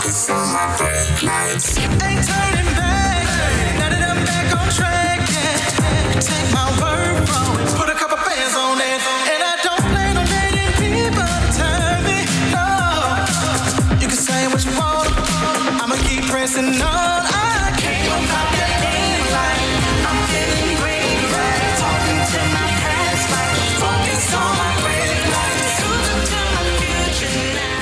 focus on my brake lights. Ain't turning back. Now that I'm back on track, yeah. Take my word from it. Put a couple bands on it. And I don't plan on letting people turn me. No. You can say what you want. I'ma keep pressing on. I can't go pop that green light. I'm feeling green right. Talking to my past life. Focus on my brake lights. Looking to my future now.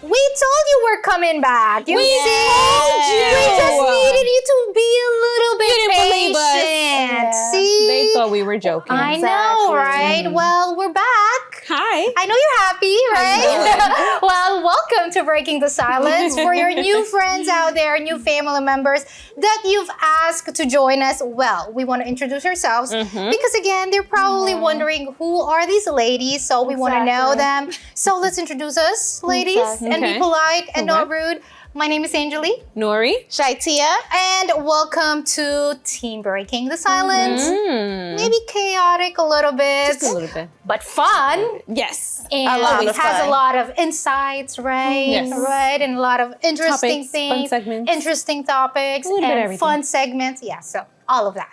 We told you we're coming back. You We see? told you. We just needed you to be a little bit You didn't believe us. patient. Yeah. See? They thought we were joking. I know, right? Well, we're back. Hi. I know you're happy, right? Well, welcome to Breaking the Silence. For your new friends out there, new family members that you've asked to join us, well, we want to introduce ourselves because, again, they're probably wondering who are these ladies, so we want to know them. So let's introduce us, ladies, and be Okay. polite and not rude. My name is Angeli, Nori. ShyTia. and welcome to Team Breaking the Silence. Maybe chaotic a little bit, Just a little bit. but fun. Yes. And lot it of has fun. a lot of insights, right? Yes. Right, and a lot of interesting Topics, things, fun segments. interesting topics, A little bit and everything. fun segments. Yeah, so all of that.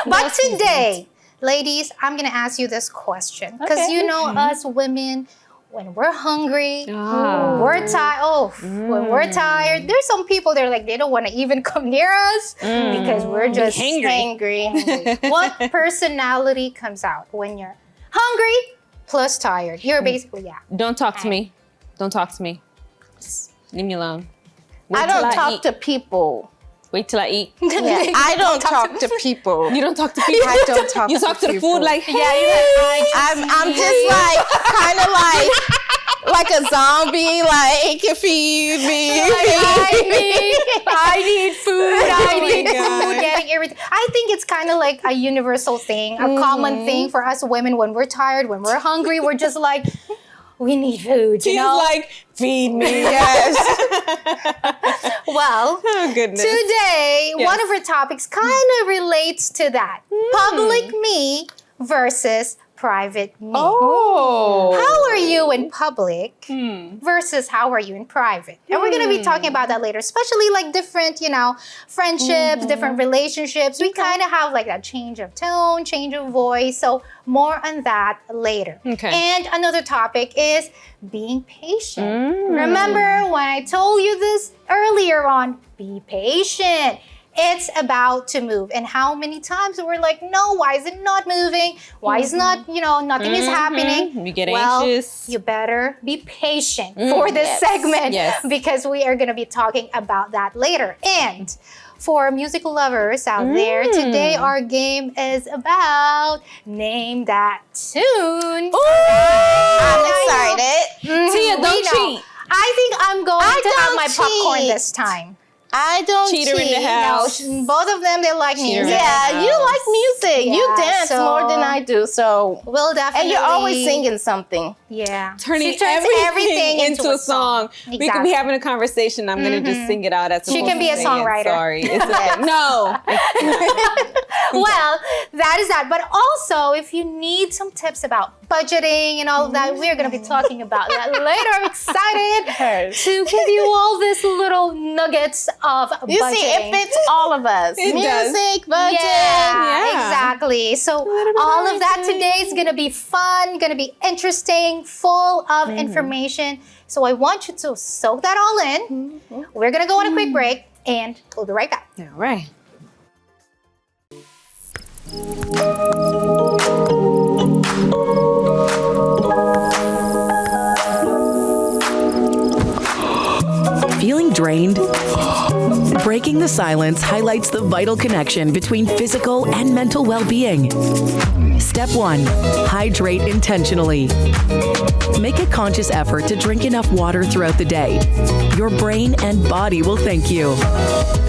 But today, ladies, I'm gonna ask you this question because Okay. you know us women. When we're hungry, Ah. we're tired. When we're tired, there's some people they're like they don't want to even come near us because we're just Hangry. What personality comes out when you're hungry plus tired? You're basically Don't talk to me. Don't talk to me. Leave me alone. Wait I till don't talk eat. to people. Wait till I eat. Yeah, I don't talk to people. You don't talk to people. I don't talk You to talk to the people. food like, hey. I'm just like kind of like a zombie. Like feed me. I need food. I need my God. food. Getting everything. I think it's kind of like a universal thing, a common thing for us women when we're tired, when we're hungry. We're just like, we need food. You She's know. like, feed me. Yes. Well. Oh, goodness. Today, Yes. one of our topics kind of relates to that. Public me versus private me. Oh. How are you in public versus how are you in private? And we're going to be talking about that later, especially like different, friendships, different relationships. We kind of have like that change of tone, change of voice. So more on that later. Okay. And another topic is being patient. Remember when I told you this earlier on, be patient. It's about to move. And how many times we're like, no, why is it not moving? Why is not, nothing is happening? You get well, anxious. you better be patient for this segment Yes. because we are going to be talking about that later. And for musical lovers out there, today our game is about Name That Tune. I'm excited. Tia, We don't know. cheat. I think I'm going to have don't my popcorn cheat. this time. I don't Cheater in the cheat. house. Both of them, they like Cheater. music. Yeah, you like music. You Yeah, dance so- more than I do. So, We'll definitely. and you're always singing something. Yeah. Turning She turns everything into a song. We could Exactly. be having a conversation. I'm going to just sing it out as She can be a songwriter. Sorry. It's okay. No. Well, that is that. But also, if you need some tips about budgeting and all of that, we're going to be talking about that later. I'm excited to give you all this little nuggets of budgeting. You see, it fits all of us. It does. Music, budget. Yeah, Yeah. exactly. So all of that today is going to be fun, going to be interesting, full of information. So I want you to soak that all in. We're going to go on a quick break and we'll be right back. All right. Feeling drained? Breaking the Silence highlights the vital connection between physical and mental well-being. Step 1. Hydrate intentionally. Make a conscious effort to drink enough water throughout the day. Your brain and body will thank you.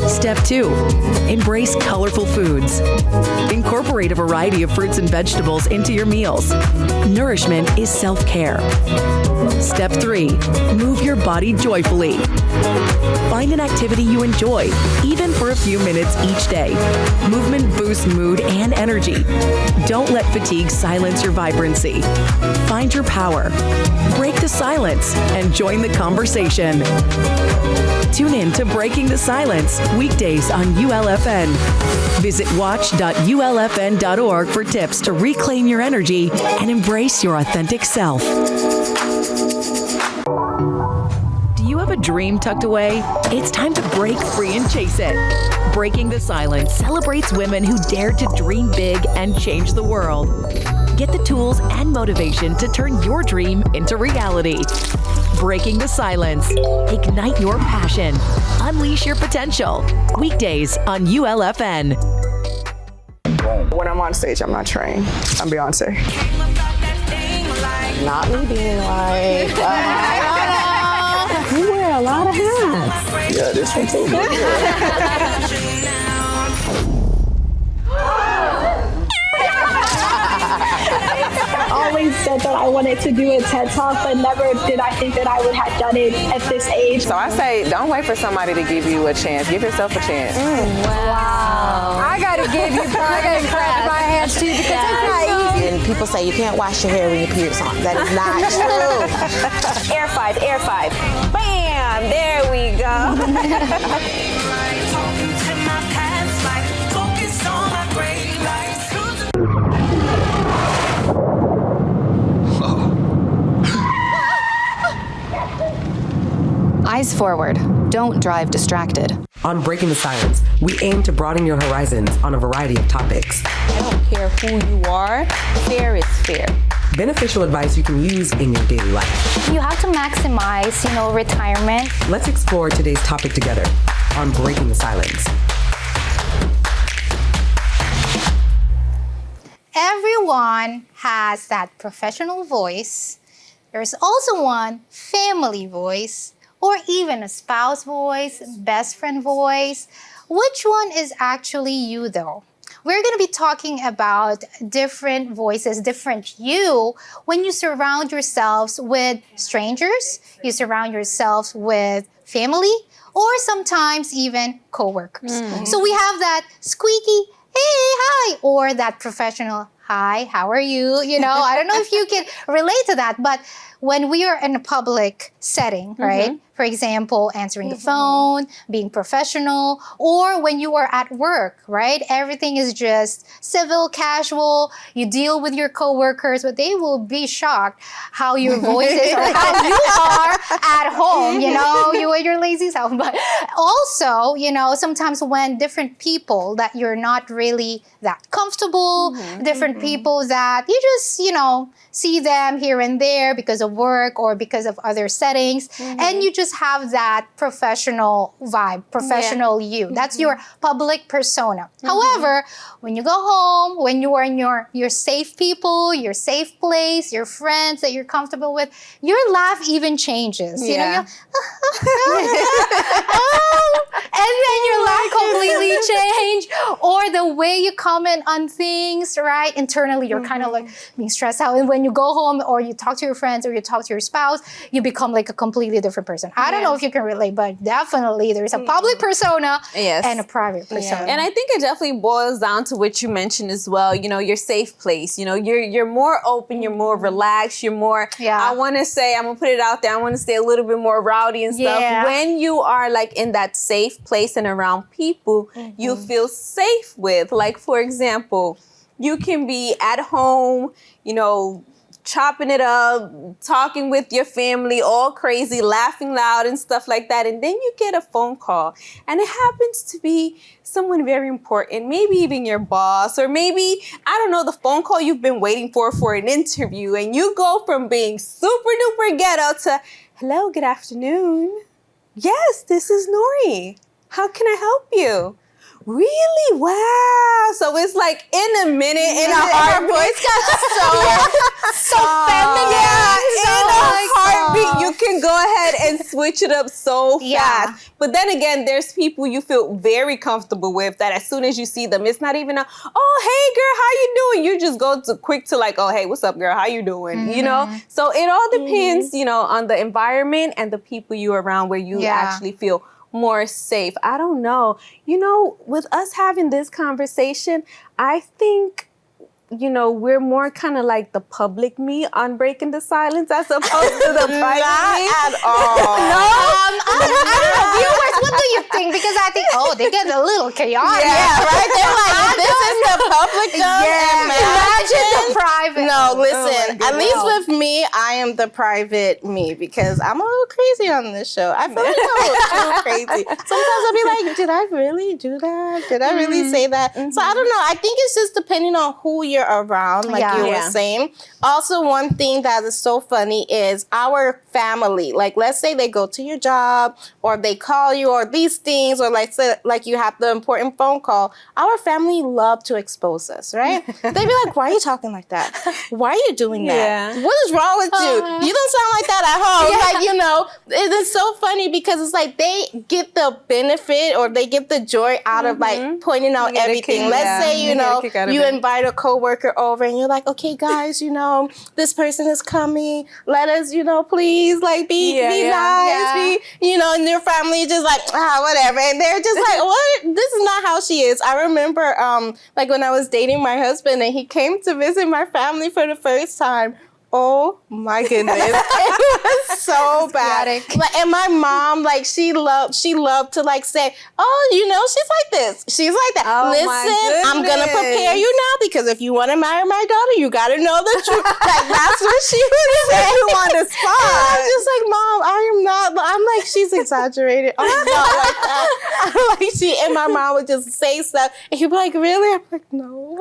Step 2. Embrace colorful foods. Incorporate a variety of fruits and vegetables into your meals. Nourishment is self-care. Step 3. Move your body joyfully. Find an activity you enjoy, even for a few minutes each day. Movement boosts mood and energy. Don't let fatigue silence your vibrancy. Find your power. Break the silence and join the conversation. Tune in to Breaking the Silence weekdays on ULFN. Visit watch.ulfn.org for tips to reclaim your energy and embrace your authentic self. Do you have a dream tucked away? It's time to break free and chase it. Breaking the Silence celebrates women who dare to dream big and change the world. Get the tools and motivation to turn your dream into reality. Breaking the Silence. Ignite your passion. Unleash your potential. Weekdays on ULFN. When I'm on stage, I'm not trained. I'm Beyonce. Not me being like, you wear a lot of hats. yeah, this one too. Always said that I wanted to do a TED Talk, but never did I think that I would have done it at this age. So I say, don't wait for somebody to give you a chance. Give yourself a chance. Wow. I gotta give you, I gotta clap my hands too because it's not easy. And people say you can't wash your hair when your period's on. That is not true. Air five, air five. Bam! There we go. Eyes forward. Don't drive distracted. On Breaking the Silence, we aim to broaden your horizons on a variety of topics. I don't care who you are. Fair is fair. Beneficial advice you can use in your daily life. You have to maximize, retirement. Let's explore today's topic together on Breaking the Silence. Everyone has that professional voice. There's also one family voice, or even a spouse voice, best friend voice. Which one is actually you though? We're going to be talking about different voices, different you, when you surround yourselves with strangers, you surround yourselves with family, or sometimes even coworkers. So we have that squeaky, hey, hi, or that professional, hi, how are you? I don't know if you can relate to that, but when we are in a public setting, right? For example, answering the phone, being professional, or when you are at work, right? Everything is just civil, casual. You deal with your coworkers, but they will be shocked how your voice is or how you are at home, you and your lazy self. But also, sometimes when different people that you're not really that comfortable, different people that you just, see them here and there because of work or because of other settings, and you just have that professional vibe, professional you. That's your public persona. However, when you go home, when you are in your safe people, your safe place, your friends that you're comfortable with, your laugh even changes. And then your laugh completely change, or the way you comment on things, right? Internally, you're kind of like being stressed out, and when you go home or you talk to your friends or you talk to your spouse, you become like a completely different person. I don't know if you can relate, but definitely there's a public persona and a private persona. And I think it definitely boils down to what you mentioned as well. Your safe place. You're more open, you're more relaxed, you're more, I want to say, I'm going to put it out there, I want to say a little bit more rowdy and stuff. When you are like in that safe place and around people you feel safe with. Like, for example, you can be at home, chopping it up, talking with your family, all crazy, laughing loud and stuff like that. And then you get a phone call and it happens to be someone very important, maybe even your boss, or maybe, I don't know, the phone call you've been waiting for an interview. And you go from being super duper ghetto to, hello, good afternoon. Yes, this is Nori. How can I help you? Really? Wow. So it's like in a minute, in a heartbeat. Her voice got so feminine. Yeah, in a heartbeat, you can go ahead and switch it up so fast. But then again, there's people you feel very comfortable with that as soon as you see them, it's not even a, oh, hey girl, how you doing? You just go to quick to like, oh, hey, what's up, girl? How you doing? So it all depends, on the environment and the people you're around where you actually feel more safe. I don't know. With us having this conversation, I think we're more kind of like the public me on Breaking the Silence as opposed to the private me. Not at all. No, I don't know, viewers. What do you think? Because I think, they get a little chaotic. Yeah, right. They're like, this is the public though. Imagine the private. No, listen. At least with me, I am the private me because I'm a little crazy on this show. I feel like I'm a little crazy. Sometimes I'll be like, did I really do that? Did I really say that? So I don't know. I think it's just depending on who you're around, like you were saying. Also, one thing that is so funny is our family. Like, let's say they go to your job or they call you or these things, or like you have the important phone call. Our family love to expose us, right? They'd be like, why are you talking like that? Why are you doing that? What is wrong with you? You don't sound like that at home. Like, it is so funny because it's like they get the benefit or they get the joy out of like pointing out everything. Let's say, you invite a coworker over and you're like, okay, guys, this person is coming. Let us, please, like, be nice. And your family just like, whatever. And they're just like, what? This is not how she is. I remember, like, when I was dating my husband and he came to visit my family for the first time. Oh my goodness. It was so bad. Like, and my mom, like, she loved to like say, she's like this. She's like that. Listen, I'm gonna prepare you now because if you want to marry my daughter, you gotta know the truth. Like, that's what she would say on the spot. I'm just like, Mom, I am not. I'm like, she's exaggerated. I'm not like that. I'm like, and my mom would just say stuff, and he'd be like, really? I'm like, no.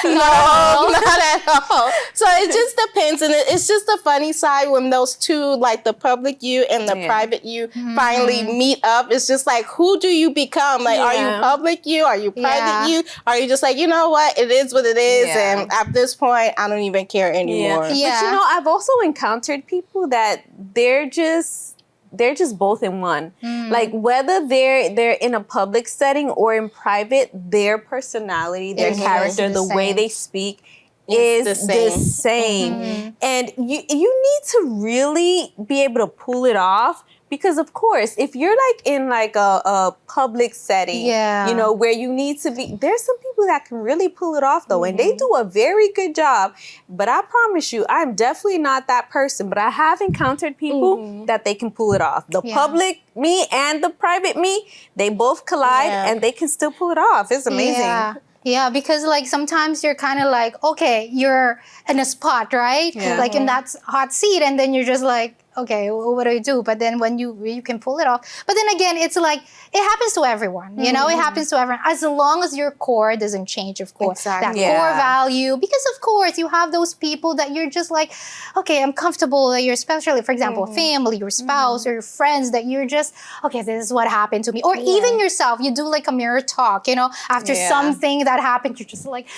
No, not at all. So it just depends, and it's just a funny side when those two, like the public you and the private you, finally meet up. It's just like, who do you become? Like, are you public you? Are you private you? Are you just like, you know what? It is what it is, and at this point, I don't even care anymore. Yeah. But I've also encountered people that they're just both in one. Like, whether they're in a public setting or in private, their personality, their character, the way they speak is the same. And you need to really be able to pull it off. Because of course, if you're like in like a public setting, where you need to be, there's some people that can really pull it off though, and they do a very good job. But I promise you, I'm definitely not that person. But I have encountered people that they can pull it off. The public me and the private me, they both collide and they can still pull it off. It's amazing. Yeah, because like sometimes you're kind of like, okay, you're in a spot, right? Like in that hot seat, and then you're just like, okay, well, what do I do? But then when you can pull it off. But then again, it's like, it happens to everyone, it happens to everyone. As long as your core doesn't change, of course. That core value. Because of course, you have those people that you're just like, okay, I'm comfortable that you're, especially, for example, family, your spouse, or your friends, that you're just, okay, this is what happened to me. Or even yourself, you do like a mirror talk, after something that happened, you're just like,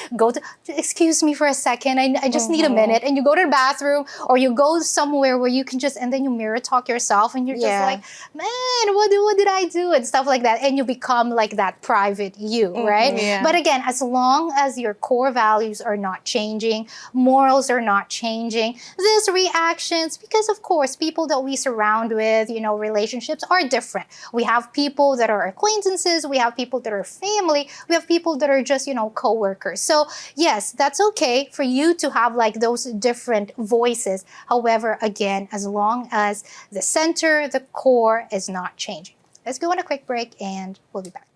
excuse me for a second, I just need a minute. And you go to the bathroom, or you go somewhere where you can just, and then you mirror talk yourself, and you're just like, man, what did I do? And stuff like that. And you become like that private you, right? But again, as long as your core values are not changing, morals are not changing, these reactions, because of course, people that we surround with, relationships are different. We have people that are acquaintances, we have people that are family, we have people that are just, co-workers. So yes, that's okay for you to have like those different voices. However, again, as long as the center, the core is not changing. Let's go on a quick break and we'll be back.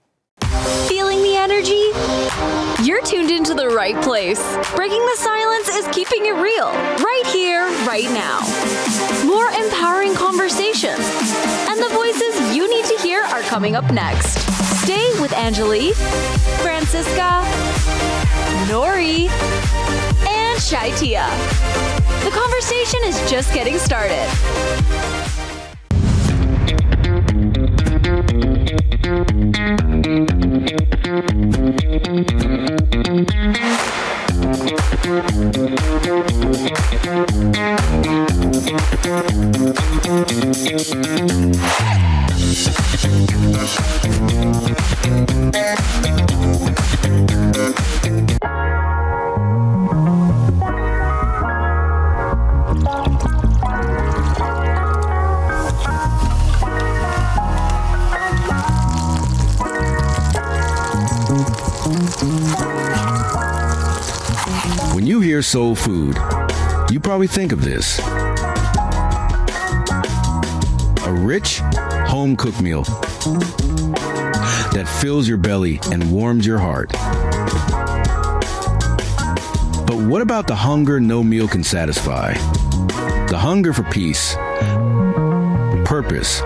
Feeling the energy? You're tuned into the right place. Breaking the silence is keeping it real, right here, right now. More empowering conversations, and the voices you need to hear are coming up next. Stay with Angeli, Francisca, Nori, and ShyTia. The conversation is just getting started. hear soul food, you probably think of this. A rich, home-cooked meal that fills your belly and warms your heart. But what about the hunger no meal can satisfy? The hunger for peace, purpose,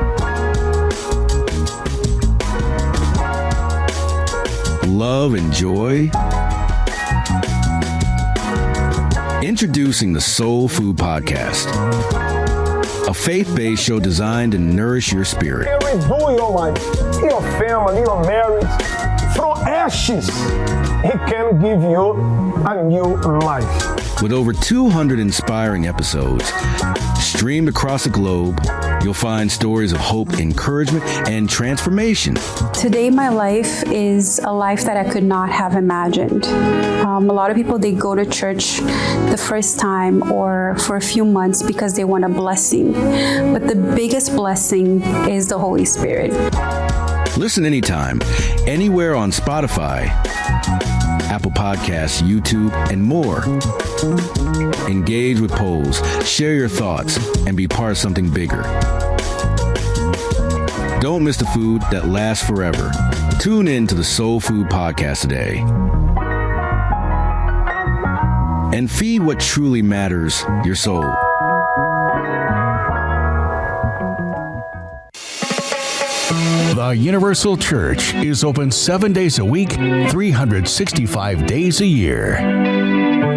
love and joy? Introducing the Soul Food Podcast, a faith-based show designed to nourish your spirit. Redo your life, your family, your marriage. From ashes, He can give you a new life. With over 200 inspiring episodes streamed across the globe, you'll find stories of hope, encouragement, and transformation. Today, my life is a life that I could not have imagined. A lot of people, they go to church the first time or for a few months because they want a blessing. But the biggest blessing is the Holy Spirit. Listen anytime, anywhere on Spotify, Apple Podcasts, YouTube, and more. Engage with polls, share your thoughts, and be part of something bigger. Don't miss the food that lasts forever. Tune in to the Soul Food Podcast today. And feed what truly matters, your soul. The Universal Church is open 7 days a week, 365 days a year.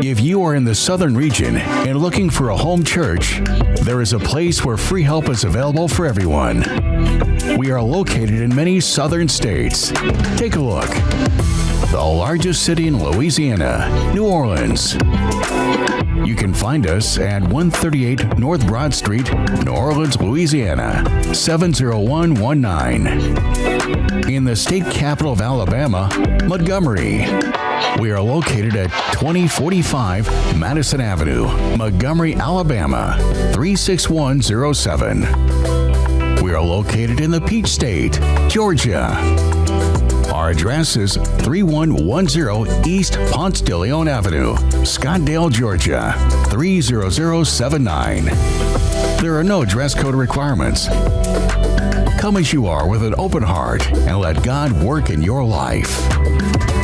If you are in the southern region and looking for a home church, there is a place where free help is available for everyone. We are located in many southern states. Take a look. The largest city in Louisiana, New Orleans. You can find us at 138 North Broad Street, New Orleans, Louisiana, 70119. In the state capital of Alabama, Montgomery. We are located at 2045 Madison Avenue, Montgomery, Alabama, 36107. We are located in the Peach State, Georgia. Our address is 3110 East Ponce de Leon Avenue, Scottsdale, Georgia, 30079. There are no dress code requirements. Come as you are with an open heart and let God work in your life.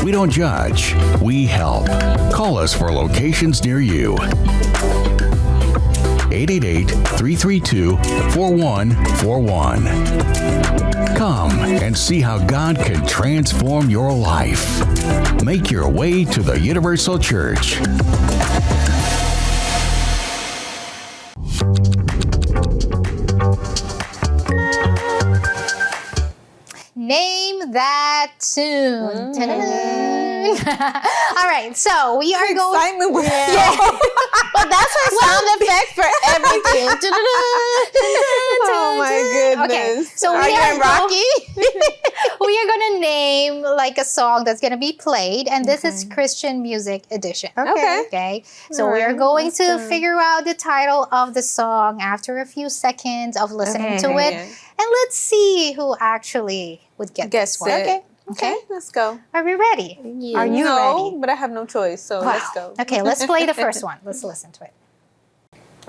We don't judge, we help. Call us for locations near you. 888-332-4141. Come and see how God can transform your life. Make your way to the Universal Church. Name that tune. All right, so we are going. Excitement with But that's her sound effect for everything. Oh my goodness. Okay, so are you in Rocky? We are gonna name like a song that's gonna be played, and this is Christian Music Edition. Okay. So we are going to figure out the title of the song after a few seconds of listening to it, and let's see who actually would get this one. Okay, let's go. Are we ready? Yeah. Are you ready? But I have no choice, so let's go. Okay, let's play the first one. Let's listen to it.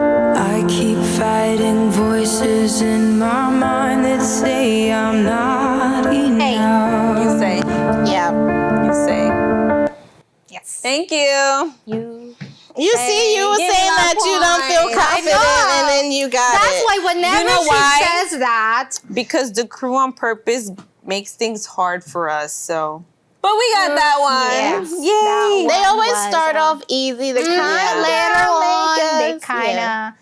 I keep fighting voices in my mind that say I'm not enough. You say. Yeah. You say. Yes. Thank you. You see, you were saying that you don't feel confident, and then you got That's why whenever she says that. Because the crew on purpose makes things hard for us, so. But we got that one. Yes. Yay. They always start off easy. They kind of later on, they kind of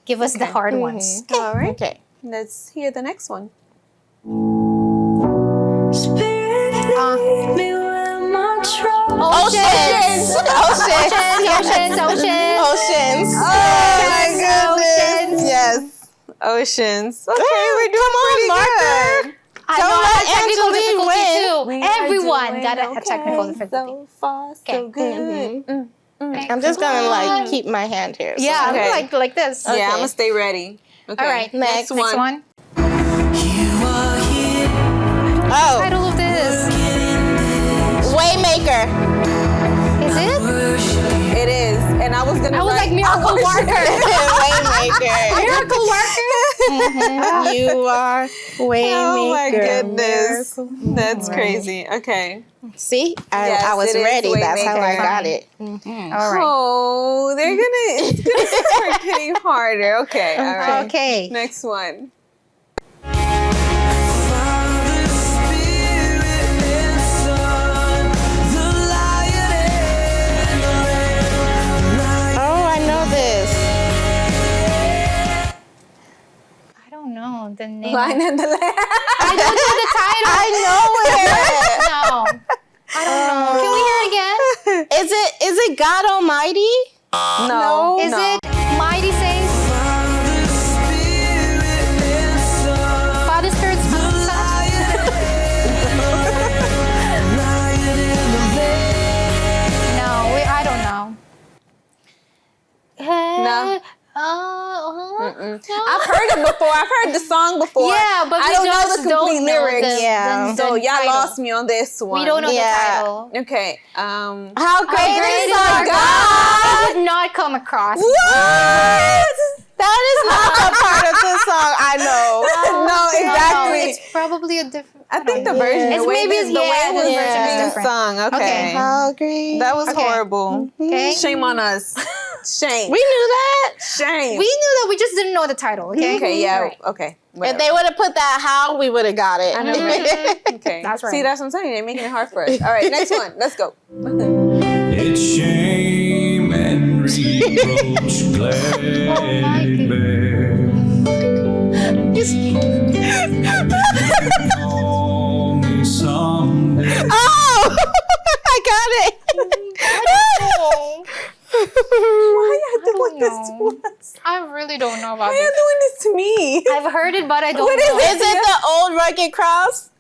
give us the hard ones. Okay. All right. Okay. Let's hear the next one. Oceans. Oh my goodness. Yes. Oceans. Okay, we're doing pretty good. I know I had technical difficulty too. Everyone got a technical difficulty. So far, so good. I'm just gonna like keep my hand here. So. Yeah, like this. Yeah, I'm gonna stay ready. Okay. All right, next one. Oh. Title of this. Waymaker. Is it? It is. I was like miracle worker. Waymaker. Miracle worker. You are Waymaker. Oh my goodness. Miracle. That's crazy. Okay. See, I was ready. That's how I got it. All right. Oh, it's gonna start getting harder. Okay. All right. Okay. Next one. know the name. Lion and the Lamb. I don't know the title. I know it. No. I don't know. Can we hear it again? Is it God Almighty? No. Is it Mighty Says? Father Spirit, Son? No, I don't know. No. I've heard it before. I've heard the song before. Yeah, but I don't know the complete lyrics. So y'all title. lost me on this one. We don't know the title. Okay. How great is our God? I would not come across. What? That is not a part of the song. I know. No, exactly. It's probably a different. I think the version. It's maybe the way it was being sung. Okay. How great. That was horrible. Okay. Shame on us. Shame. We knew that. Shame. We knew that. We just didn't know the title. Okay. Okay. Yeah. Right. Okay. If they would have put that how, we would have got it. I know. Right? Okay. That's right. See, that's what I'm saying. They're making it hard for us. All right. Next one. Let's go. It's shame and reproach gladly bear. Oh, I got it. Why are you doing this to us? I really don't know about Why are you doing this to me? I've heard it, but I don't What know. is it the old rugged cross?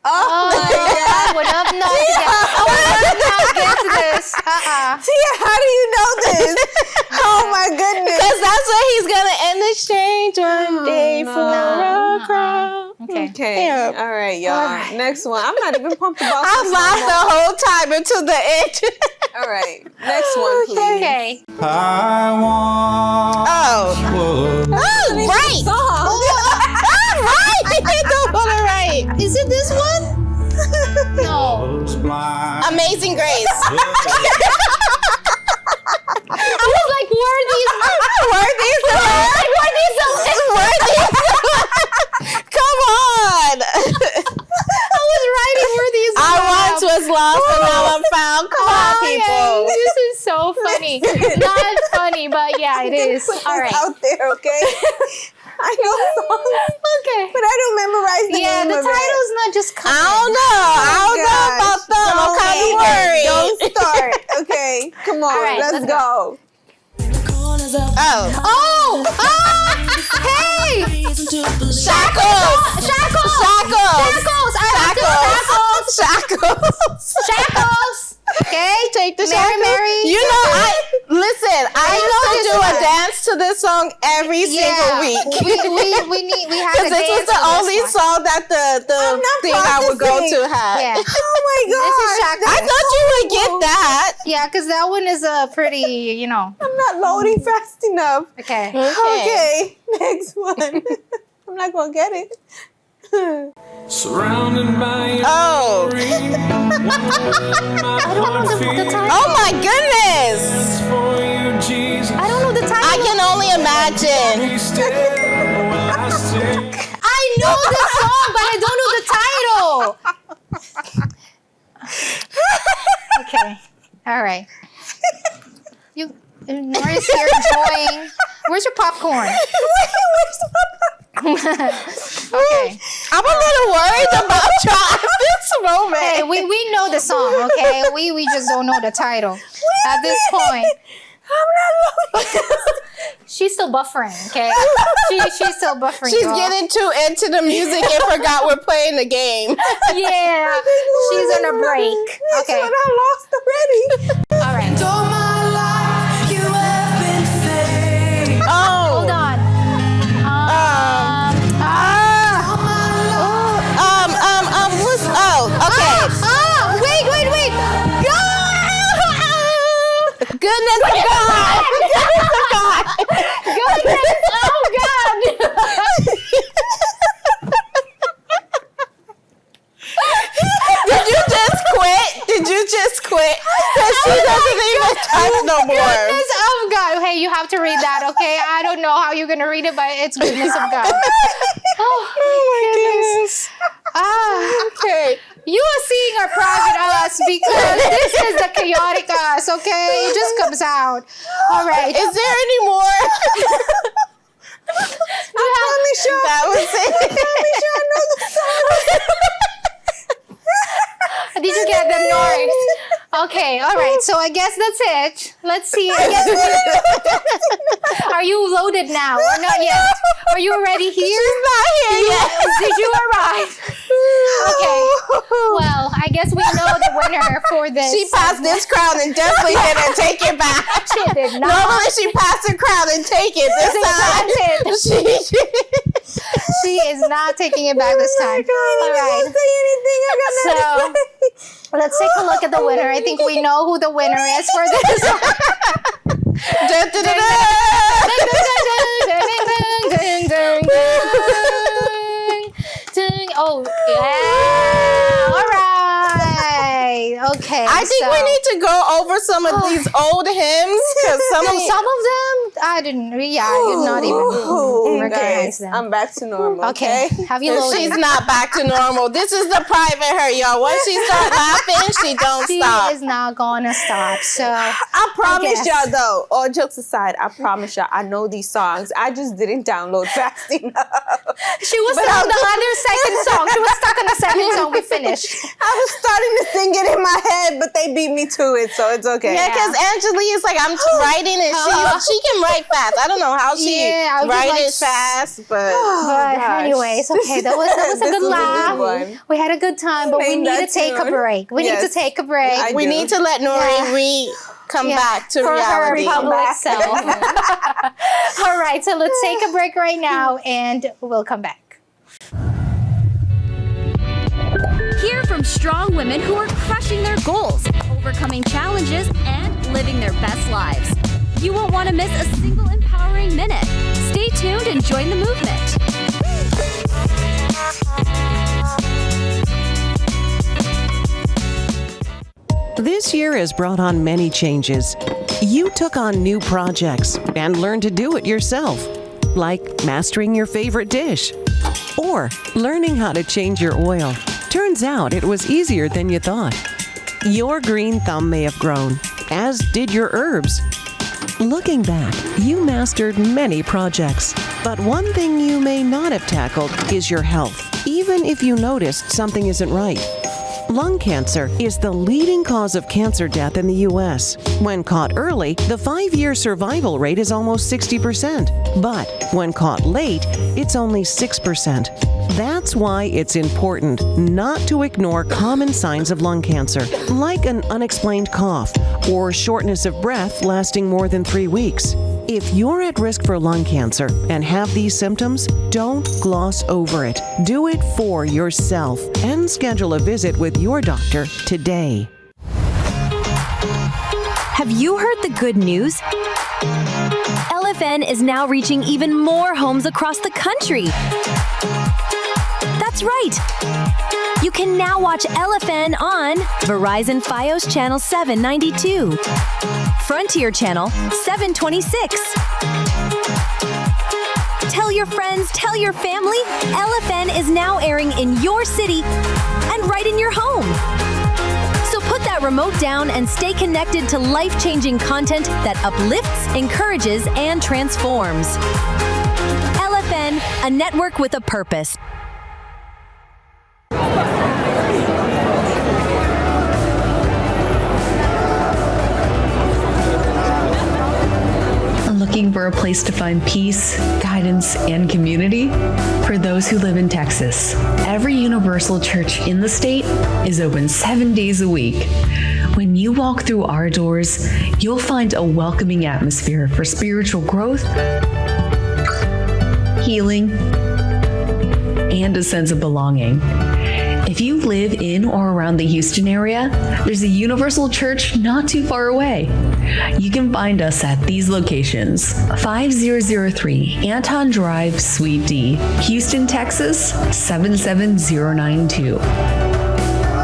Oh, I would have not to get. I would have not get to this. Tia, how do you know this? Oh my goodness! Because that's what he's gonna end exchange one day for a crown. Okay. Yeah. All right, y'all. All right. Next one. I'm not even pumped about this. I laughed the whole time until the end. All right. Next one, please. Okay. I want. Oh, right. Right. Is it this one? No. Amazing Grace. I was like, worthy. Come on. I was writing worthy. I once was lost, and now I'm found. Come on, people. This is so funny. Not funny, but yeah, it is. All right. Out there, okay? I know songs. Okay. But I don't memorize the name the of title's not just coming. I don't know about them. I'm kind of worried. Don't start. Okay. Come on. All right, let's go. Hey! Shackles! Okay, take the Mary, shackles. Mary. You know, I used to do a dance to this song every single week. We had Because this was the only song that the thing I would go to had. Yeah. Oh my God. I thought you would get that. Yeah, because that one is a pretty, I'm not loading fast enough. Okay. Okay. Next one. I'm not going to get it. Surrounded by Oh. I don't know the title. Oh my goodness. I don't know the title. I can only imagine. I know the song, but I don't know the title. Okay. All right. Nori's here enjoying. Where's your popcorn? Okay. I'm a little worried about y'all at this moment. Hey, we know the song, okay? We just don't know the title at this point. I'm not loading. She's still buffering, okay? She's still buffering. She's y'all. getting too into the music and forgot we're playing the game. Yeah, she's on a break. Okay. I lost already. All right. Hold on. Okay. Wait. Goodness of God. Goodness, oh God. Did you just quit? Did you just quit? Because she doesn't even type no more. Goodness of God. Hey, you have to read that, okay? I don't know how you're going to read it, but it's goodness of God. Oh my goodness. Okay. You are seeing our private us because this is the chaotic us, okay? It just comes out. All right. Is there any more? I promise you. That was it. I promise you I know the song. Did you get them, Nori? Okay, all right. So I guess that's it. Let's see. Are you loaded now or not yet? Are you already here? She's not here yet. Did you arrive? Okay. Well, I guess we know the winner for this. She passed this crown and definitely didn't take it back. She did not. Normally she passed the crown and take it. This time she is not taking it back this time. All right. So let's take a look at the winner. I think we know who the winner is for this. Oh, yeah. All right. Okay. I think we need to go over some of these old hymns because some of them I didn't. Yeah, you're not even recognize them. I'm back to normal. Okay. Have you loaded? She's not back to normal. This is the private her, y'all. Once she starts laughing, she don't stop. She is not gonna stop. So I promise y'all, though. All jokes aside, I promise y'all, I know these songs. I just didn't download fast enough. She was on the other second song. She was stuck on the second song. We finished. I was starting to sing it in my head, but they beat me to it, so it's okay. Yeah, because Angeli is like, I'm writing it. She can write fast. I don't know how she writes fast, but anyways, okay, that was a good laugh. We had a good time, but we need to take a break. We need to take a break. We need to let Nori come back to reality. All right, so let's take a break right now, and we'll come back. Hear from strong women who are crushing their goals, overcoming challenges, and living their best lives. You won't want to miss a single empowering minute. Stay tuned and join the movement. This year has brought on many changes. You took on new projects and learned to do it yourself, like mastering your favorite dish or learning how to change your oil. Turns out it was easier than you thought. Your green thumb may have grown, as did your herbs. Looking back, you mastered many projects, but one thing you may not have tackled is your health, even if you noticed something isn't right. Lung cancer is the leading cause of cancer death in the U.S. When caught early, the 5-year survival rate is almost 60%. But when caught late, it's only 6%. That's why it's important not to ignore common signs of lung cancer, like an unexplained cough or shortness of breath lasting more than 3 weeks. If you're at risk for lung cancer and have these symptoms, don't gloss over it. Do it for yourself and schedule a visit with your doctor today. Have you heard the good news? LFN is now reaching even more homes across the country. That's right. You can now watch LFN on Verizon Fios Channel 792, Frontier Channel 726. Tell your friends, tell your family, LFN is now airing in your city and right in your home. So put that remote down and stay connected to life-changing content that uplifts, encourages, and transforms. LFN, a network with a purpose. Looking for a place to find peace, guidance, and community? For those who live in Texas, every Universal Church in the state is open 7 days a week. When you walk through our doors, you'll find a welcoming atmosphere for spiritual growth, healing, and a sense of belonging. If you live in or around the Houston area, there's a Universal Church not too far away. You can find us at these locations: 5003 Anton Drive, Suite D, Houston, Texas 77092.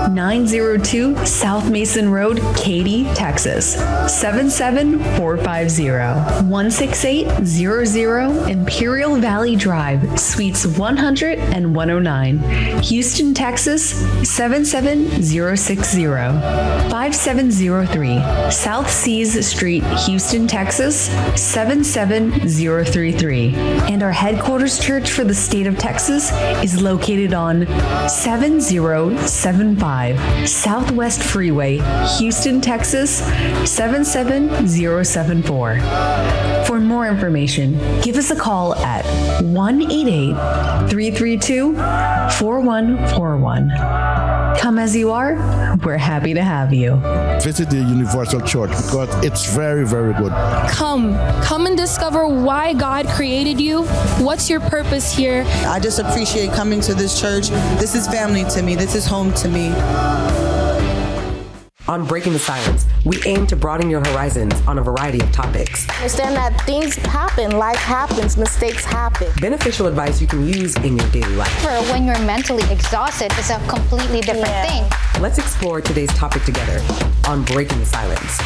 902 South Mason Road, Katy, Texas 77450. 16800 Imperial Valley Drive, Suites 100 and 109, Houston, Texas 77060. 5703 South Seas Street, Houston, Texas 77033. And our headquarters church for the state of Texas is located on 7075 Southwest Freeway, Houston, Texas 77074. For more information, give us a call at 188-332-4141. Come as you are, we're happy to have you. Visit the Universal Church because it's very, very good. Come and discover why God created you. What's your purpose here? I just appreciate coming to this church. This is family to me. This is home to me. On Breaking the Silence, we aim to broaden your horizons on a variety of topics. Understand that things happen, life happens, mistakes happen. Beneficial advice you can use in your daily life. For when you're mentally exhausted, it's a completely different thing. Let's explore today's topic together on Breaking the Silence.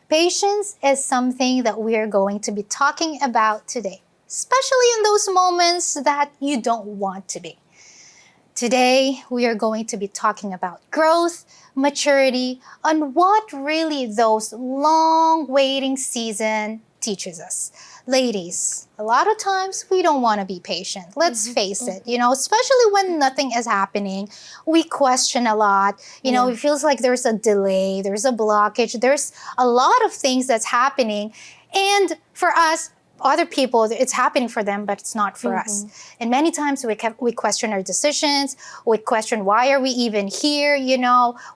Patience is something that we are going to be talking about today, especially in those moments that you don't want to be. Today, we are going to be talking about growth, maturity, and what really those long waiting season teaches us. Ladies, a lot of times we don't want to be patient. Let's face it, especially when nothing is happening, we question a lot. It feels like there's a delay, there's a blockage, there's a lot of things that's happening. And for us, other people, it's happening for them, but it's not for us. And many times we question our decisions. We question, why are we even here?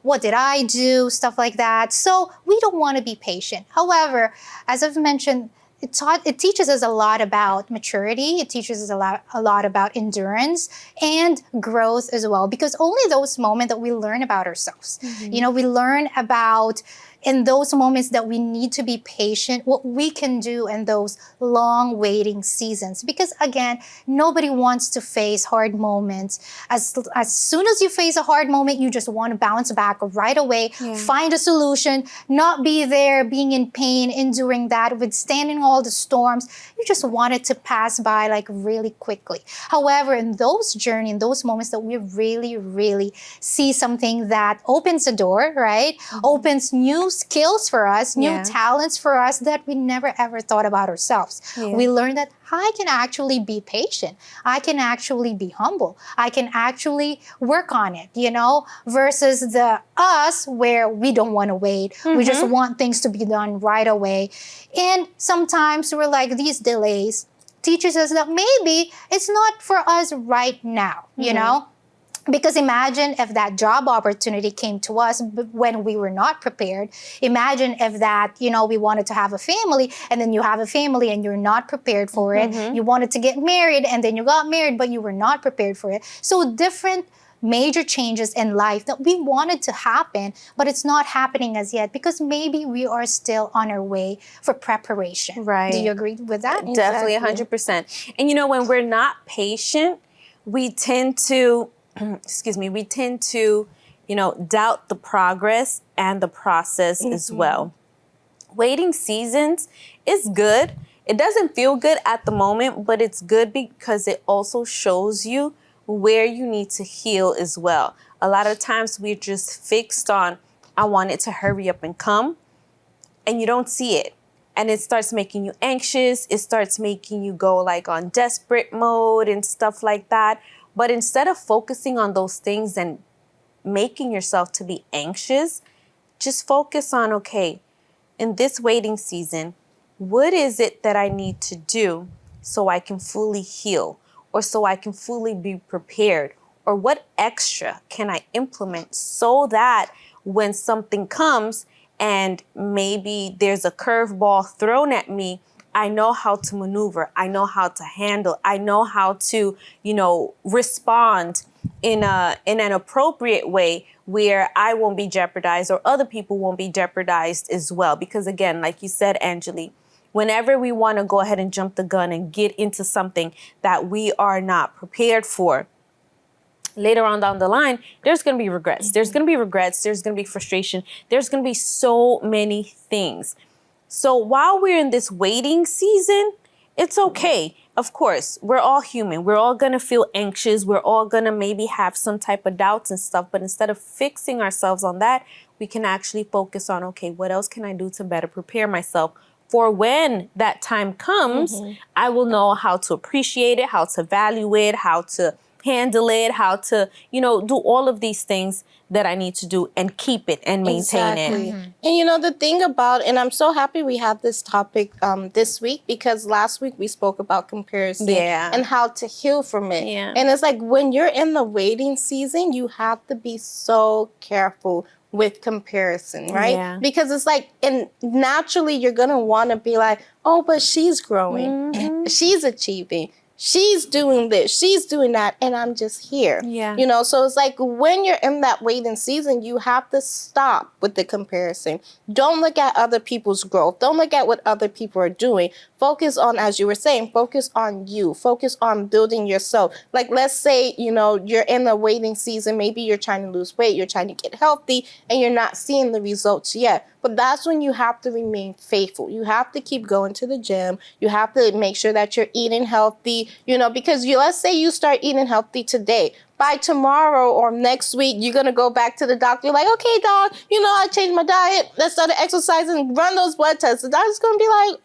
What did I do? Stuff like that. So we don't want to be patient. However, as I've mentioned, it teaches us a lot about maturity. It teaches us a lot about endurance and growth as well, because only those moments that we learn about ourselves. We learn about in those moments that we need to be patient, what we can do in those long waiting seasons. Because again, nobody wants to face hard moments. As soon as you face a hard moment, you just want to bounce back right away, find a solution, not be there, being in pain, enduring that, withstanding all the storms. You just want it to pass by like really quickly. However, in those journeys, in those moments that we really, really see something that opens a door, right? Opens new skills for us, new talents for us that we never ever thought about ourselves. We learn that I can actually be patient. I can actually be humble. I can actually work on it, versus the us where we don't want to wait. We just want things to be done right away. And sometimes we're like, these delays teaches us that maybe it's not for us right now, Because imagine if that job opportunity came to us when we were not prepared. Imagine if that, we wanted to have a family and then you have a family and you're not prepared for it. You wanted to get married and then you got married, but you were not prepared for it. So different major changes in life that we wanted to happen, but it's not happening as yet because maybe we are still on our way for preparation. Right. Do you agree with that? Definitely 100%. And when we're not patient, we tend to doubt the progress and the process as well. Waiting seasons is good. It doesn't feel good at the moment, but it's good because it also shows you where you need to heal as well. A lot of times we're just fixed on, I want it to hurry up and come, and you don't see it. And it starts making you anxious. It starts making you go like on desperate mode and stuff like that. But instead of focusing on those things and making yourself to be anxious, just focus on, okay, in this waiting season, what is it that I need to do so I can fully heal or so I can fully be prepared? Or what extra can I implement so that when something comes and maybe there's a curveball thrown at me, I know how to maneuver. I know how to handle. I know how to, respond in an appropriate way where I won't be jeopardized or other people won't be jeopardized as well. Because again, like you said, Angeli, whenever we want to go ahead and jump the gun and get into something that we are not prepared for, later on down the line, there's going to be regrets. There's going to be regrets. There's going to be frustration. There's going to be so many things. So while we're in this waiting season, it's okay. Of course, we're all human. We're all going to feel anxious. We're all going to maybe have some type of doubts and stuff. But instead of fixing ourselves on that, we can actually focus on, okay, what else can I do to better prepare myself for when that time comes? I will know how to appreciate it, how to value it, how to handle it, how to, do all of these things that I need to do and keep it and maintain it. And the thing about, and I'm so happy we have this topic this week, because last week we spoke about comparison and how to heal from it. And it's like when you're in the waiting season, you have to be so careful with comparison, right? Because it's like, and naturally you're going to want to be like, oh, but she's growing, she's achieving, she's doing this, she's doing that, and I'm just here. So it's like when you're in that waiting season, you have to stop with the comparison. Don't look at other people's growth. Don't look at what other people are doing. Focus on, as you were saying, focus on you. Focus on building yourself. Like, let's say, you're in the waiting season. Maybe you're trying to lose weight, you're trying to get healthy, and you're not seeing the results yet. But that's when you have to remain faithful. You have to keep going to the gym. You have to make sure that you're eating healthy, because let's say you start eating healthy today. By tomorrow or next week, you're going to go back to the doctor. You're like, okay, doc, I changed my diet. Let's start exercising, run those blood tests. The doctor's going to be like,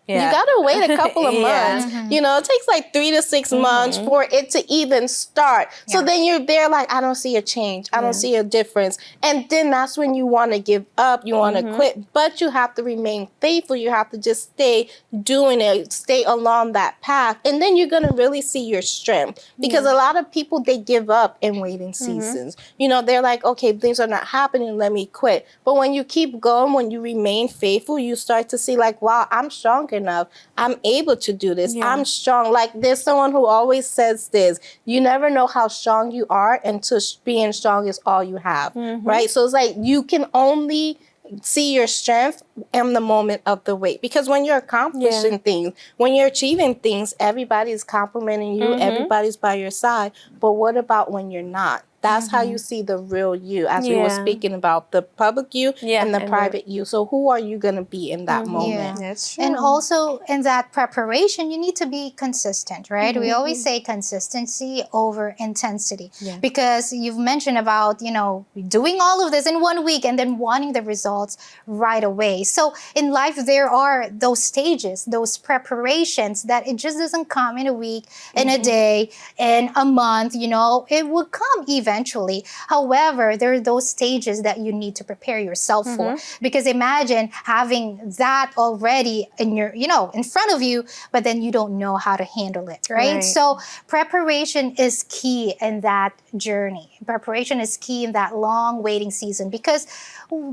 you got to wait a couple of months. It takes like 3 to 6 months for it to even start. So then you're there like, I don't see a change. I don't see a difference. And then that's when you want to give up. You want to quit. But you have to remain faithful. You have to just stay doing it, stay along that path. And then you're going to really see your strength. Because a lot of people, they give up in waiting seasons. They're like, okay, things are not happening. Let me quit. But when you keep going, when you remain faithful, you start to see like, wow, I'm stronger enough. I'm able to do this. I'm strong. Like there's someone who always says this, you never know how strong you are until being strong is all you have, right? So it's like you can only see your strength in the moment of the wait. Because when you're accomplishing things, when you're achieving things, everybody's complimenting you, everybody's by your side. But what about when you're not? That's how you see the real you, as we were speaking about the public you and the private you. So who are you going to be in that moment? That's true. And also in that preparation, you need to be consistent, right? We always say consistency over intensity. Because you've mentioned about, doing all of this in 1 week and then wanting the results right away. So in life, there are those stages, those preparations that it just doesn't come in a week, in a day, in a month, it will come eventually. However, there are those stages that you need to prepare yourself for. Because imagine having that already in your, in front of you, but then you don't know how to handle it, right? So preparation is key in that journey. Preparation is key in that long waiting season, because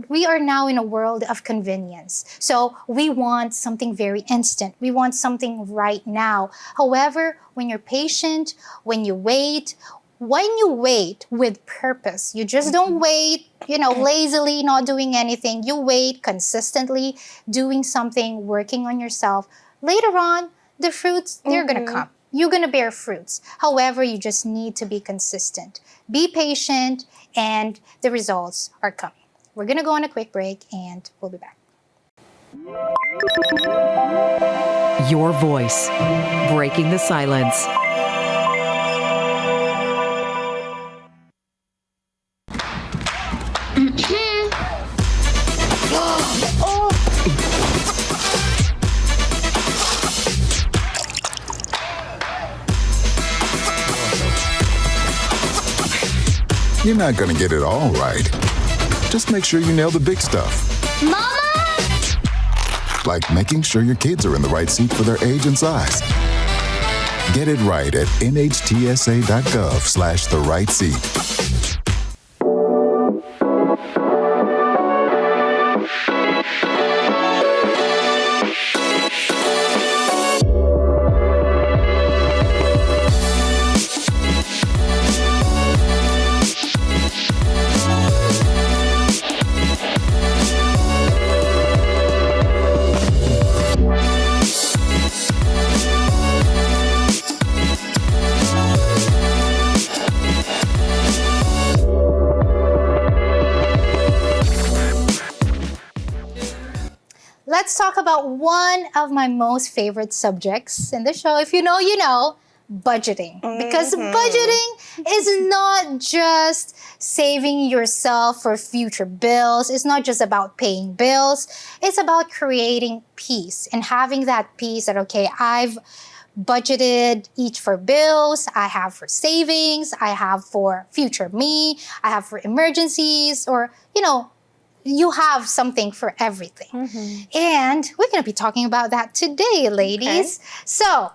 we are now in a world of convenience. So we want something very instant. We want something right now. However, when you're patient, when you wait with purpose, you just don't wait, lazily, not doing anything. You wait consistently, doing something, working on yourself. Later on, the fruits, they're going to come. You're going to bear fruits. However, you just need to be consistent. Be patient, and the results are coming. We're going to go on a quick break, and we'll be back. Your voice, breaking the silence. You're not gonna get it all right. Just make sure you nail the big stuff. Mama! Like making sure your kids are in the right seat for their age and size. Get it right at nhtsa.gov/the-right-seat. let's talk about one of my most favorite subjects in the show. If you know, you know, budgeting. Because budgeting is not just saving yourself for future bills. It's not just about paying bills. It's about creating peace and having that peace that, okay, I've budgeted each for bills, I have for savings, I have for future me, I have for emergencies, or, you know, you have something for everything. And we're going to be talking about that today, ladies. So,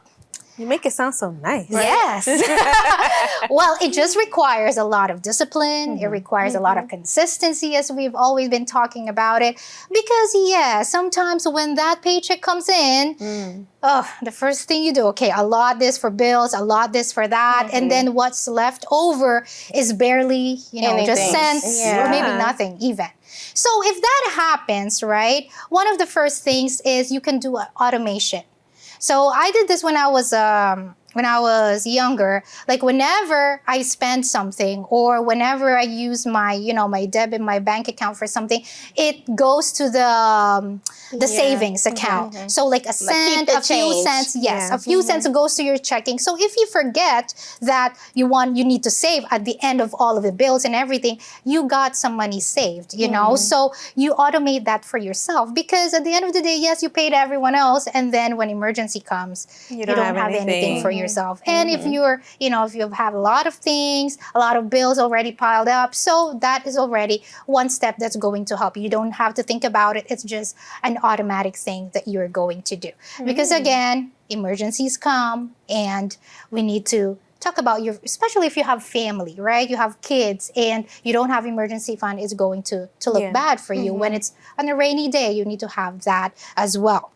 you make it sound so nice. Yes. Well, it just requires a lot of discipline. It requires a lot of consistency, as we've always been talking about it. Because, yeah, sometimes when that paycheck comes in, the first thing you do, okay, allot this for bills, allot this for that. And then what's left over is barely, you know, just cents or maybe nothing even. So if that happens, right, one of the first things is you can do automation. So I did this when I was younger. Like whenever I spend something or whenever I use my, you know, my debit, my bank account for something, it goes to the savings account. So like a cent, a few cents, a few cents goes to your checking. So if you forget that you need to save at the end of all of the bills and everything, you got some money saved, you know? So you automate that for yourself because at the end of the day, yes, you paid everyone else. And then when emergency comes, you don't have anything for yourself. And if you're, you know, if you have a lot of things, a lot of bills already piled up, so that is already one step that's going to help you. You don't have to think about it. It's just an automatic thing that you're going to do. Because again, emergencies come and we need to talk about especially if you have family, right? You have kids and you don't have emergency fund, it's going to look bad for you. When it's on a rainy day, you need to have that as well.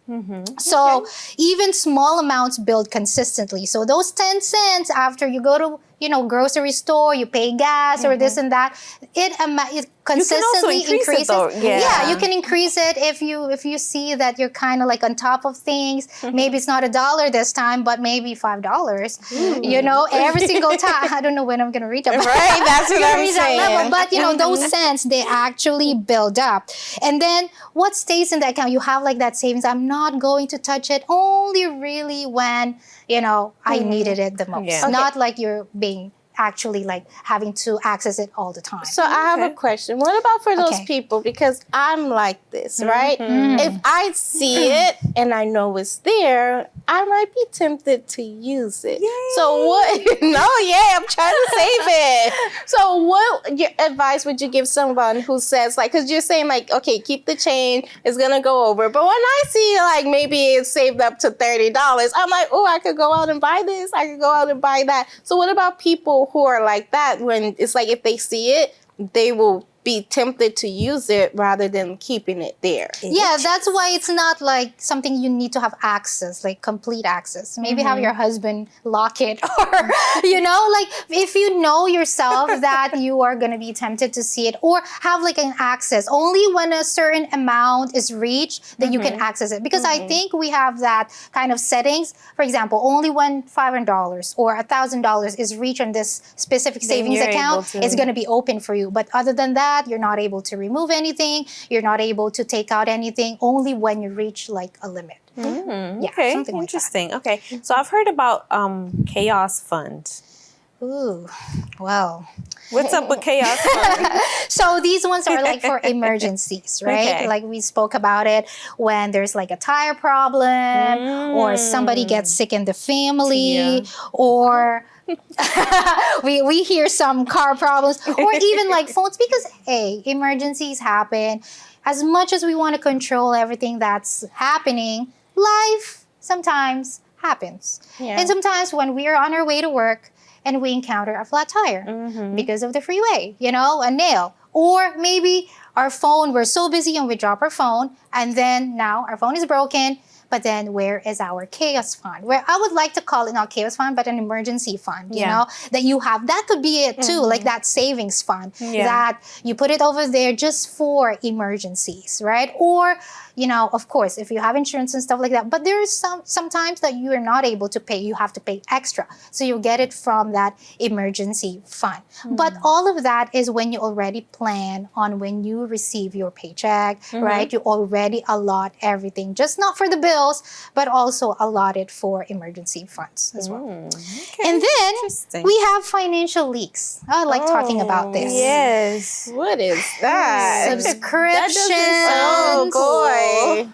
So even small amounts build consistently. So those 10 cents after you go to, you know, grocery store, you pay gas or this and that, it consistently increases. You can increase it if you see that you're kind of like on top of things. Maybe it's not $1 this time, but maybe $5. You know, every single time. I don't know when I'm gonna reach up. Right, that's what I'm saying. Level. But you know, those cents, they actually build up. And then what stays in the account? You have like that savings. I'm not going to touch it only really when, you know, I needed it the most. Not like you're being actually like having to access it all the time. So I have a question. What about for those people? Because I'm like this, right? If I see it and I know it's there, I might be tempted to use it. So what? I'm trying to save it. So what advice would you give someone who says like, because you're saying like, okay, keep the change, it's gonna go over. But when I see like maybe it's saved up to $30, I'm like, oh, I could go out and buy this. I could go out and buy that. So what about people who are like that when it's like if they see it, they will be tempted to use it rather than keeping it there. Yeah, that's why it's not like something you need to have access, like complete access. Maybe have your husband lock it or, you know, like if you know yourself that you are going to be tempted to see it or have like an access only when a certain amount is reached that you can access it. Because I think we have that kind of settings. For example, only when $500 or $1,000 is reached on this specific savings account, it's going to be open for you. But other than that, you're not able to remove anything. You're not able to take out anything only when you reach like a limit. Okay, something interesting. Like that. Okay, so I've heard about Chaos Fund. Ooh, well. What's up with Chaos Fund? So these ones are like for emergencies, right? Like we spoke about it when there's like a tire problem or somebody gets sick in the family or we hear some car problems or even like phones because, hey, emergencies happen. As much as we want to control everything that's happening, life sometimes happens. And sometimes when we're on our way to work, and we encounter a flat tire because of the freeway, you know, a nail. Or maybe our phone, we're so busy and we drop our phone and then now our phone is broken, but then where is our chaos fund? Where I would like to call it not chaos fund, but an emergency fund, you know, that you have. That could be it too, like that savings fund that you put it over there just for emergencies, right? Or of course, if you have insurance and stuff like that, but there is sometimes that you are not able to pay, you have to pay extra. So you get it from that emergency fund. But all of that is when you already plan on when you receive your paycheck, right? You already allot everything, just not for the bills, but also allot it for emergency funds as well. And then we have financial leaks. I like talking about this. Yes. What is that? Subscriptions. Oh boy.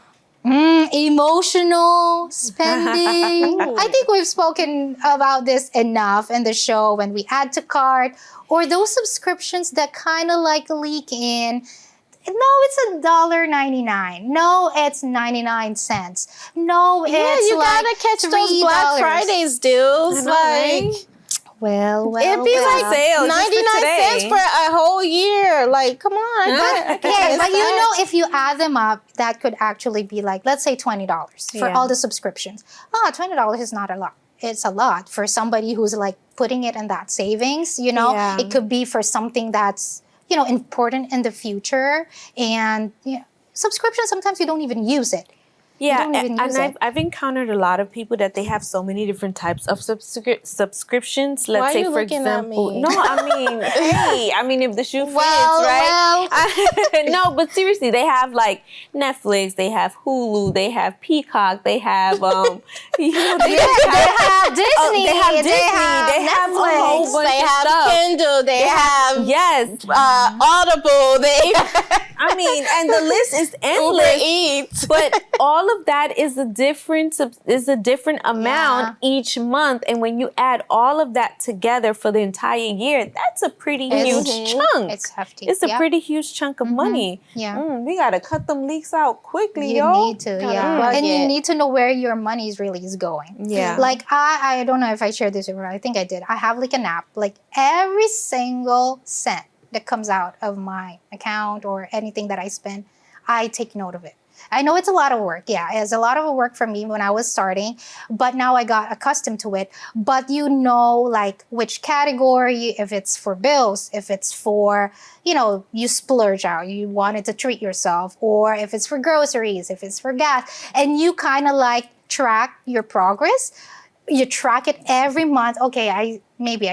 Emotional spending. I think we've spoken about this enough in the show when we add to cart, or those subscriptions that kind of like leak in. No, it's $1.99. No, it's 99 cents. No, it's you like gotta catch those Black Fridays deals. Well, it'd be like sale 99 cents for a whole year. Like, come on. Okay, but if you add them up, that could actually be like, let's say $20 for all the subscriptions. $20 is not a lot. It's a lot for somebody who's like putting it in that savings. It could be for something that's important in the future. And subscription, sometimes you don't even use it. Yeah, and I've encountered a lot of people that they have so many different types of subscriptions. Let's say, for example, no, I mean, if the shoe fits, right? No, but seriously, they have like Netflix, they have Hulu, they have Peacock, they have they have Disney, they have Netflix, a whole bunch they of have stuff. Kindle, they have Audible, I mean, and the list is endless. Uber Eats. But all of that is a different amount each month, and when you add all of that together for the entire year, that's a pretty huge chunk. It's hefty. It's a pretty huge chunk of money. Yeah, we gotta cut them leaks out quickly, you need to. And you need to know where your money really is going. Yeah, like I don't know if I shared this with you. I think I did. I have like an app. Like every single cent that comes out of my account or anything that I spend, I take note of it. I know it's a lot of work. Yeah, it's a lot of work for me when I was starting, but now I got accustomed to it. But like which category, if it's for bills, if it's for, you splurge out, you wanted to treat yourself, or if it's for groceries, if it's for gas, and you kind of like track your progress. You track it every month. Okay, I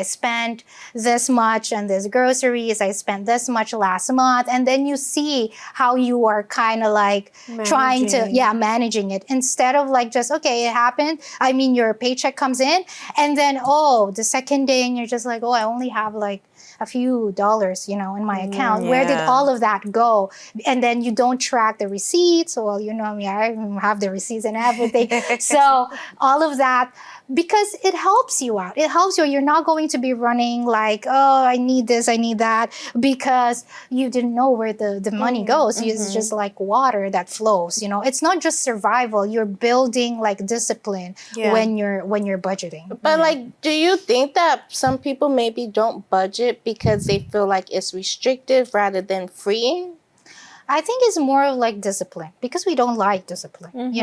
spent this much on this groceries. I spent this much last month. And then you see how you are kind of like trying to, managing it. Instead of like just, okay, it happened. I mean, your paycheck comes in. And then, the second day, and you're just like, I only have like a few dollars, in my account. Yeah. Where did all of that go? And then you don't track the receipts. Well, I have the receipts and everything. So all of that, because it helps you out. It helps you. You're not going to be running like, I need this, I need that, because you didn't know where the money goes. It's just like water that flows. It's not just survival. You're building like discipline when you're budgeting. But like, do you think that some people maybe don't budget because they feel like it's restrictive rather than freeing? I think it's more of like discipline, because we don't like discipline, we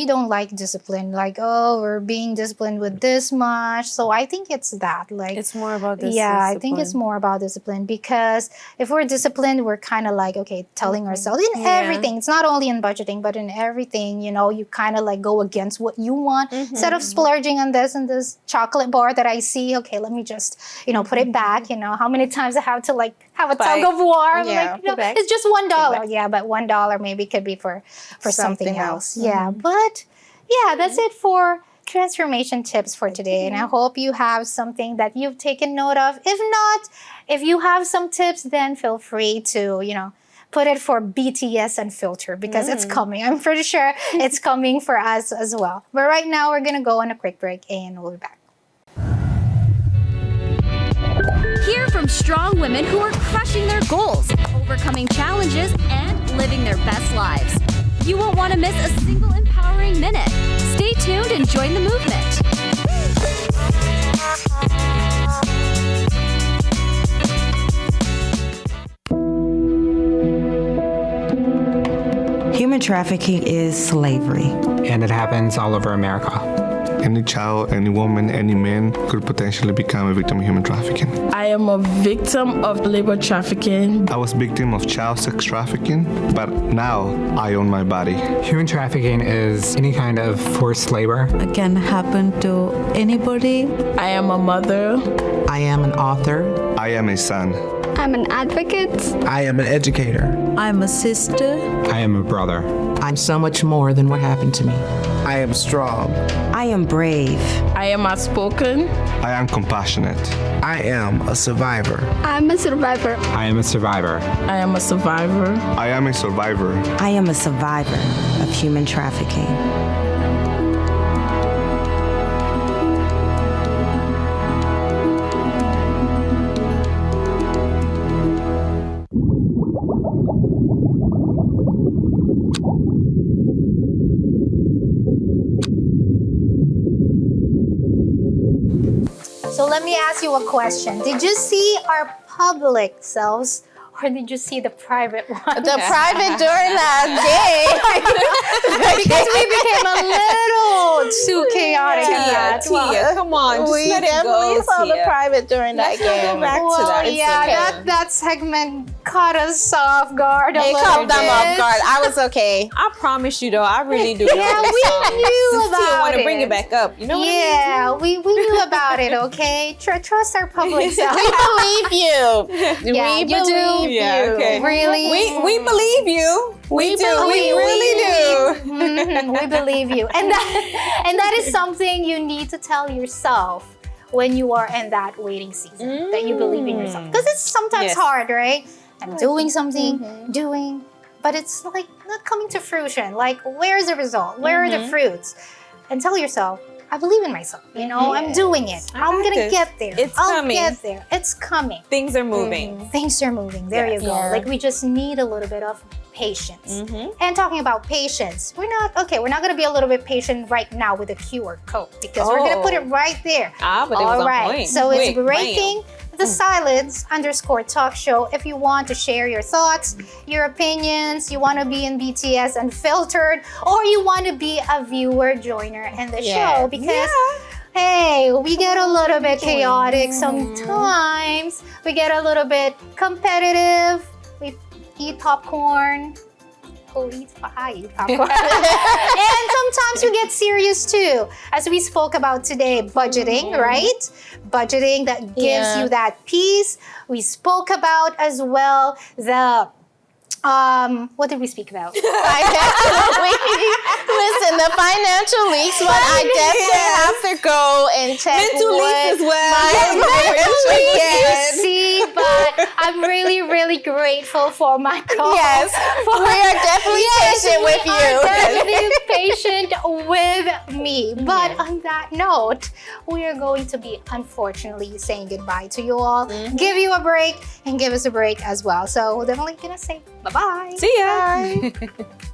don't like discipline, like, we're being disciplined with this much. So I think it's that, like, it's more about discipline. Yeah, I think it's more about discipline, because if we're disciplined, we're kind of like, okay, telling ourselves in everything, it's not only in budgeting, but in everything, you kind of like go against what you want. Instead of splurging on this and this chocolate bar that I see, okay, let me just, put it back. How many times I have to like have a tug of war. Yeah, like, it's just $1. Yeah, but $1 maybe could be for something else. Yeah, but that's it for transformation tips for today. And I hope you have something that you've taken note of. If not, if you have some tips, then feel free to, put it for BTS Unfiltered, because it's coming. I'm pretty sure it's coming for us as well. But right now, we're going to go on a quick break and we'll be back. Hear from strong women who are crushing their goals, overcoming challenges, and living their best lives. You won't want to miss a single empowering minute. Stay tuned and join the movement. Human trafficking is slavery. And it happens all over America. any child, any woman, any man could potentially become a victim of human trafficking. I am a victim of labor trafficking. I was victim of child sex trafficking, but now I own my body. Human trafficking is any kind of forced labor. It can happen to anybody. I am a mother. I am an author. I am a son. I'm an advocate. I am an educator. I'm a sister. I am a brother. I'm so much more than what happened to me. I am strong. I am brave. I am outspoken. I am compassionate. I am a survivor. I'm a survivor. I am a survivor. I am a survivor. I am a survivor. I am a survivor of human trafficking. So let me ask you a question. Did you see our public selves or did you see the private one? The private during that day. Because we became a little too chaotic. Tia, come on, just we let it definitely go, saw the Tia. private during that Let's not game. go back to that. It's okay. that segment caught us off guard. It caught them off guard. I was okay. I promise you though, I really do. Yeah, we knew about Tia want to it. bring it back up. You know what Yeah, we knew about it, okay? Trust our public self. We believe you. Yeah, we you do. believe Yeah, you. okay. Really? We believe you. We do. We really do. We believe you. And that is something you need to tell yourself when you are in that waiting season, that you believe in yourself. Because it's sometimes hard, right? I'm doing something, but it's like not coming to fruition. Like, where's the result? Where are the fruits? And tell yourself, I believe in myself. You know, I'm doing it. I'm gonna get there. I'll get there. It's coming. Things are moving. Things are moving. There you go. Like, we just need a little bit of patience. And talking about patience, we're not gonna be a little bit patient right now with the QR code because we're gonna put it right there. But it was on point. So it's Quick, Breaking the Silence _talk show. If you want to share your thoughts, your opinions, you want to be in BTS Unfiltered, or you want to be a viewer joiner in the show, because hey, we get a little bit chaotic sometimes. We get a little bit competitive. We eat popcorn. I eat popcorn. And sometimes we get serious too. As we spoke about today, budgeting, right? Budgeting that gives you that peace. We spoke about as well the what did we speak about? Listen, the financial leaks, but I definitely have to go and check mental leaks as well. See, but I'm really, really grateful for my call. Yes, we are definitely patient with you. Definitely patient with me. But on that note, we are going to be unfortunately saying goodbye to you all. Give you a break and give us a break as well. So we're definitely gonna say bye-bye. See ya. Bye.